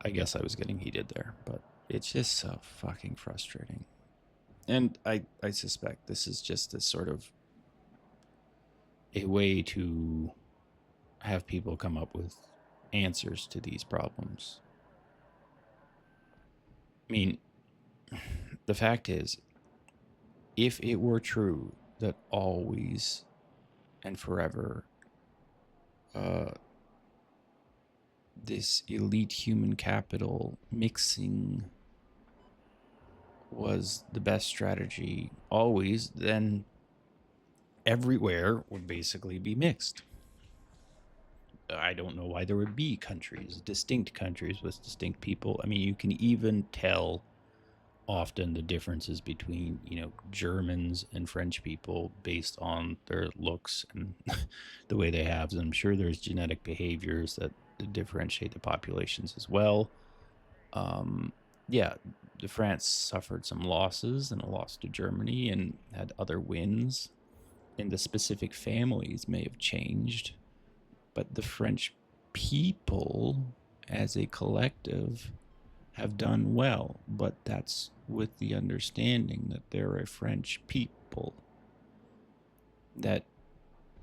I guess I was getting heated there, but it's just so fucking frustrating. And I suspect this is just a sort of a way to have people come up with answers to these problems. I mean, the fact is, if it were true that always and forever uh, this elite human capital mixing was the best strategy always, then everywhere would basically be mixed. I don't know why there would be countries, distinct countries with distinct people. I mean, you can even tell often the differences between, Germans and French people based on their looks and the way they have. And I'm sure there's genetic behaviors that differentiate the populations as well. Yeah, the France suffered some losses and a loss to Germany and had other wins. And the specific families may have changed, but the French people as a collective have done well. But that's with the understanding that they're a French people, that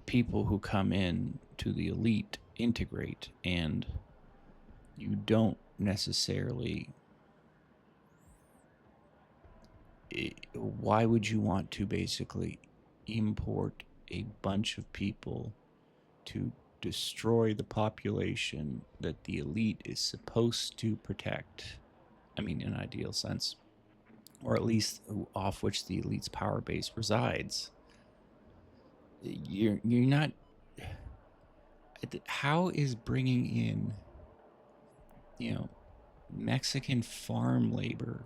people who come in to the elite integrate, and you don't necessarily. Why would you want to basically import a bunch of people to destroy the population that the elite is supposed to protect? I mean, in an ideal sense, or at least off which the elite's power base resides. You're not. How is bringing in, Mexican farm labor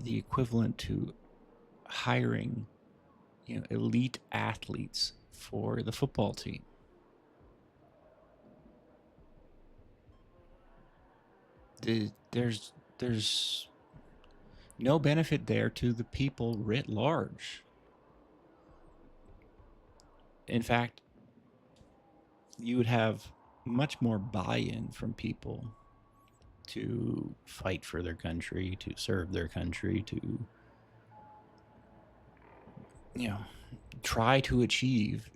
the equivalent to hiring, elite athletes for the football team? There's no benefit there to the people writ large. In fact, you would have much more buy-in from people to fight for their country, to serve their country, to, try to achieve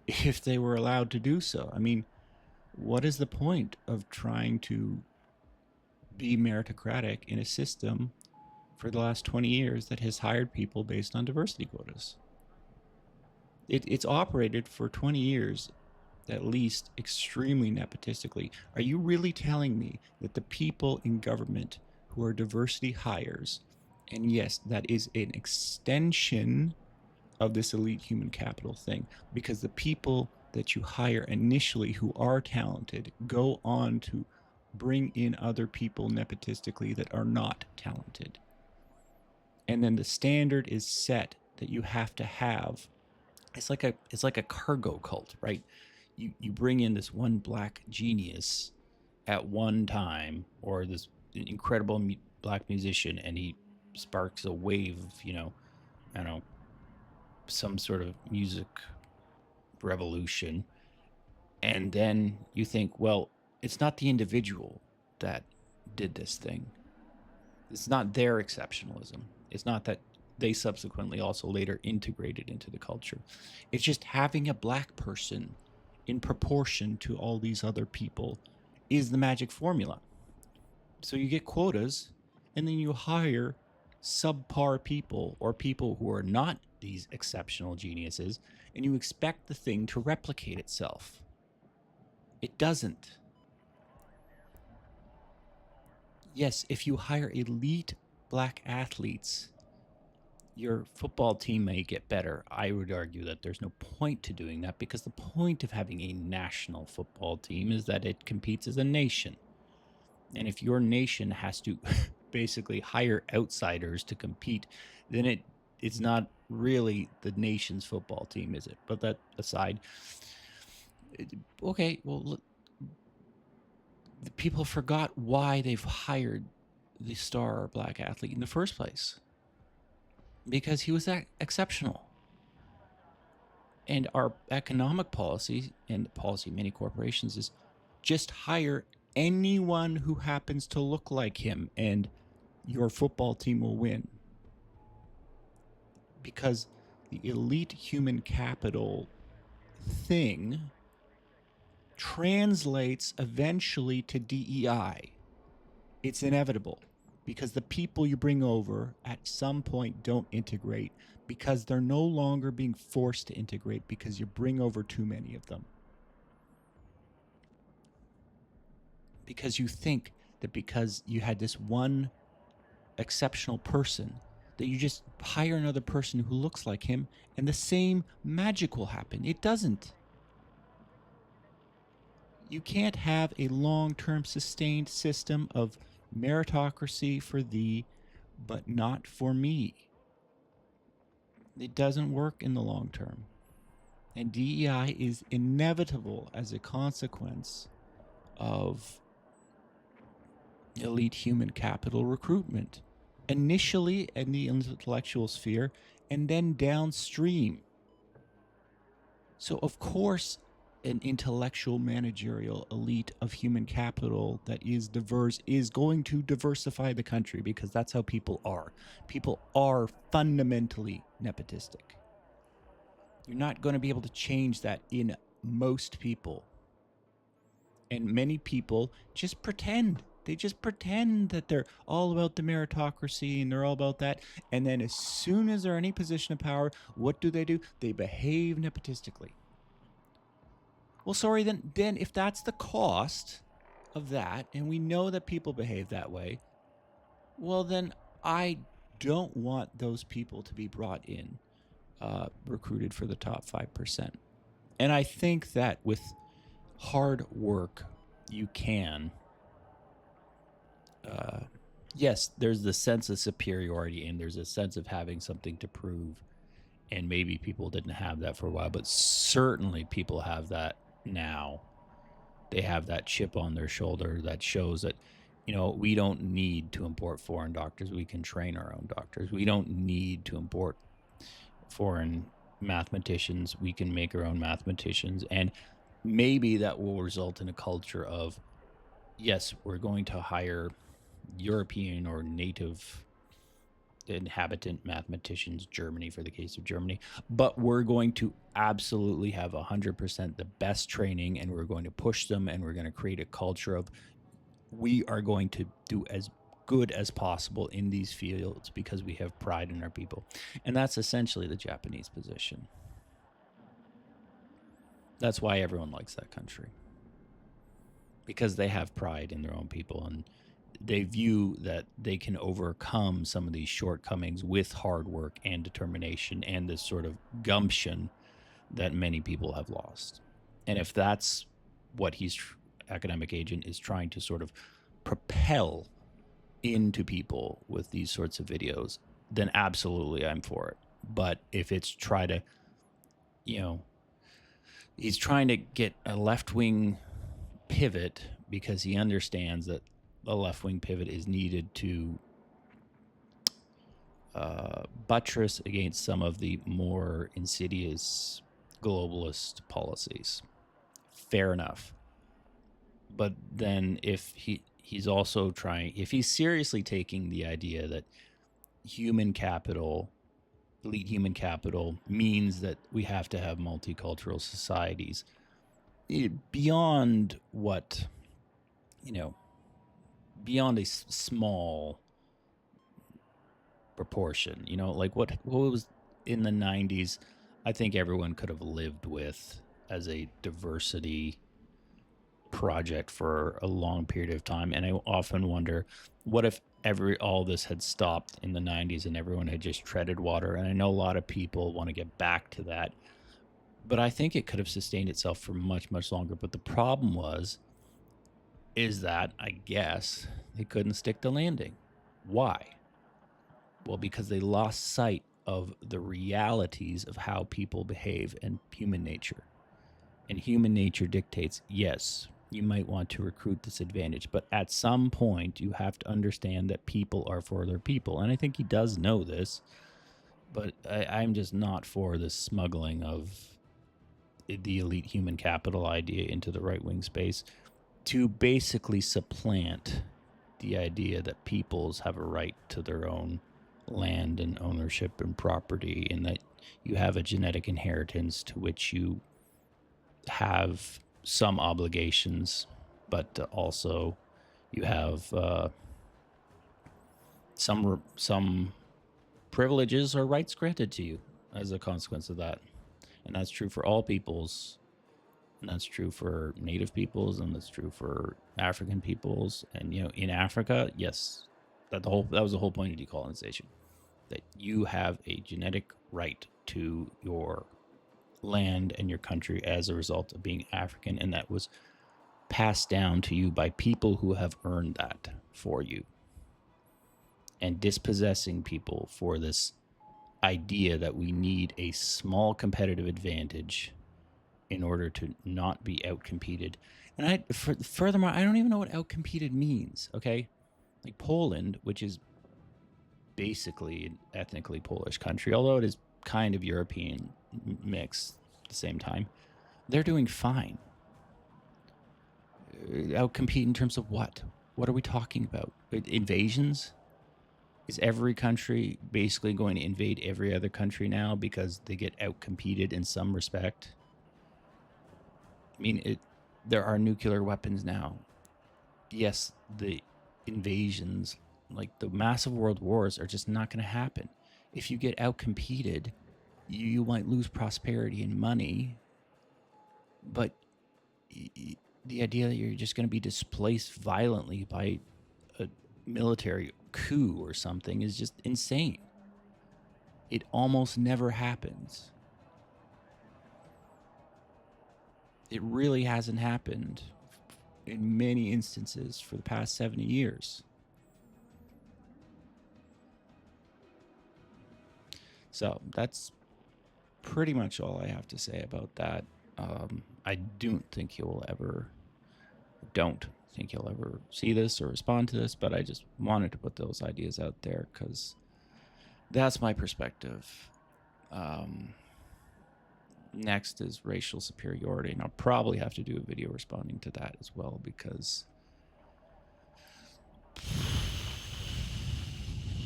if they were allowed to do so. I mean, what is the point of trying to be meritocratic in a system for the last 20 years that has hired people based on diversity quotas? It's operated for 20 years, at least, extremely nepotistically. Are you really telling me that the people in government who are diversity hires, and yes, that is an extension of this elite human capital thing, because the people that you hire initially who are talented go on to bring in other people nepotistically that are not talented. And then the standard is set that you have to have. It's like a cargo cult, right? You bring in this one black genius at one time, or this incredible black musician, and he sparks a wave of, I don't know, some sort of music revolution. And then you think, well, it's not the individual that did this thing. It's not their exceptionalism. It's not that they subsequently also later integrated into the culture. It's just having a black person in proportion to all these other people is the magic formula. So you get quotas, and then you hire subpar people or people who are not these exceptional geniuses, and you expect the thing to replicate itself. It doesn't. Yes, if you hire elite black athletes, your football team may get better. I would argue that there's no point to doing that, because the point of having a national football team is that it competes as a nation. And if your nation has to basically hire outsiders to compete, then it's not really the nation's football team, is it? But that aside, okay, well, the people forgot why they've hired the star black athlete in the first place, because he was exceptional. And our economic policy, and the policy of many corporations, is just hire anyone who happens to look like him, and your football team will win. Because the elite human capital thing translates eventually to DEI. It's inevitable because the people you bring over at some point don't integrate because they're no longer being forced to integrate because you bring over too many of them. Because you think that because you had this one exceptional person that you just hire another person who looks like him and the same magic will happen. It doesn't. You can't have a long-term sustained system of meritocracy for thee, but not for me. It doesn't work in the long term. And DEI is inevitable as a consequence of elite human capital recruitment, initially in the intellectual sphere and then downstream. So, of course, an intellectual managerial elite of human capital that is diverse is going to diversify the country because that's how people are. People are fundamentally nepotistic. You're not going to be able to change that in most people. And many people just pretend. They just pretend that they're all about the meritocracy and they're all about that. And then as soon as they're in any position of power, what do? They behave nepotistically. Well, sorry, then if that's the cost of that, and we know that people behave that way, well, then I don't want those people to be brought in, recruited for the top 5%. And I think that with hard work, you can. Yes, there's the sense of superiority and there's a sense of having something to prove. And maybe people didn't have that for a while, but certainly people have that now. They have that chip on their shoulder that shows that, we don't need to import foreign doctors. We can train our own doctors. We don't need to import foreign mathematicians. We can make our own mathematicians. And maybe that will result in a culture of, yes, we're going to hire European or native inhabitant mathematicians, Germany for the case of Germany, but we're going to absolutely have 100% the best training, and we're going to push them, and we're going to create a culture of we are going to do as good as possible in these fields because we have pride in our people. And that's essentially the Japanese position. That's why everyone likes that country, because they have pride in their own people, and they view that they can overcome some of these shortcomings with hard work and determination and this sort of gumption that many people have lost. And if that's what academic agent is trying to sort of propel into people with these sorts of videos, then absolutely I'm for it. But if it's he's trying to get a left-wing pivot because he understands that a left-wing pivot is needed to buttress against some of the more insidious globalist policies. Fair enough. But then if he's also if he's seriously taking the idea that human capital, elite human capital, means that we have to have multicultural societies, beyond what, beyond a small proportion, like what was in the 90s, I think everyone could have lived with as a diversity project for a long period of time. And I often wonder, what if all this had stopped in the 90s and everyone had just treaded water? And I know a lot of people want to get back to that, but I think it could have sustained itself for much, much longer. But the problem is that, I guess, they couldn't stick the landing. Why? Well, because they lost sight of the realities of how people behave and human nature. And human nature dictates, yes, you might want to recruit this advantage, but at some point you have to understand that people are for their people. And I think he does know this, but I'm just not for the smuggling of the elite human capital idea into the right-wing space. to basically supplant the idea that peoples have a right to their own land and ownership and property, and that you have a genetic inheritance to which you have some obligations, but also you have some privileges or rights granted to you as a consequence of that. And that's true for all peoples, and that's true for native peoples, and that's true for African peoples. And in Africa, yes, that was the whole point of decolonization, that you have a genetic right to your land and your country as a result of being African, and that was passed down to you by people who have earned that for you. And dispossessing people for this idea that we need a small competitive advantage in order to not be outcompeted. And furthermore, I don't even know what outcompeted means. Okay, like Poland, which is basically an ethnically Polish country, although it is kind of European mix at the same time, they're doing fine. Outcompete in terms of what? What are we talking about? Invasions? Is every country basically going to invade every other country now because they get outcompeted in some respect? I mean, there are nuclear weapons now. Yes, the invasions, like the massive world wars, are just not going to happen. If you get outcompeted, you might lose prosperity and money, but the idea that you're just going to be displaced violently by a military coup or something is just insane. It almost never happens. It really hasn't happened in many instances for the past 70 years. So that's pretty much all I have to say about that. I don't think he'll ever see this or respond to this, but I just wanted to put those ideas out there because that's my perspective. Next is racial superiority, and I'll probably have to do a video responding to that as well, because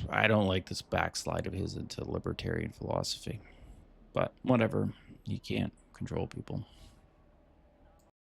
I don't like this backslide of his into libertarian philosophy. But whatever, you can't control people.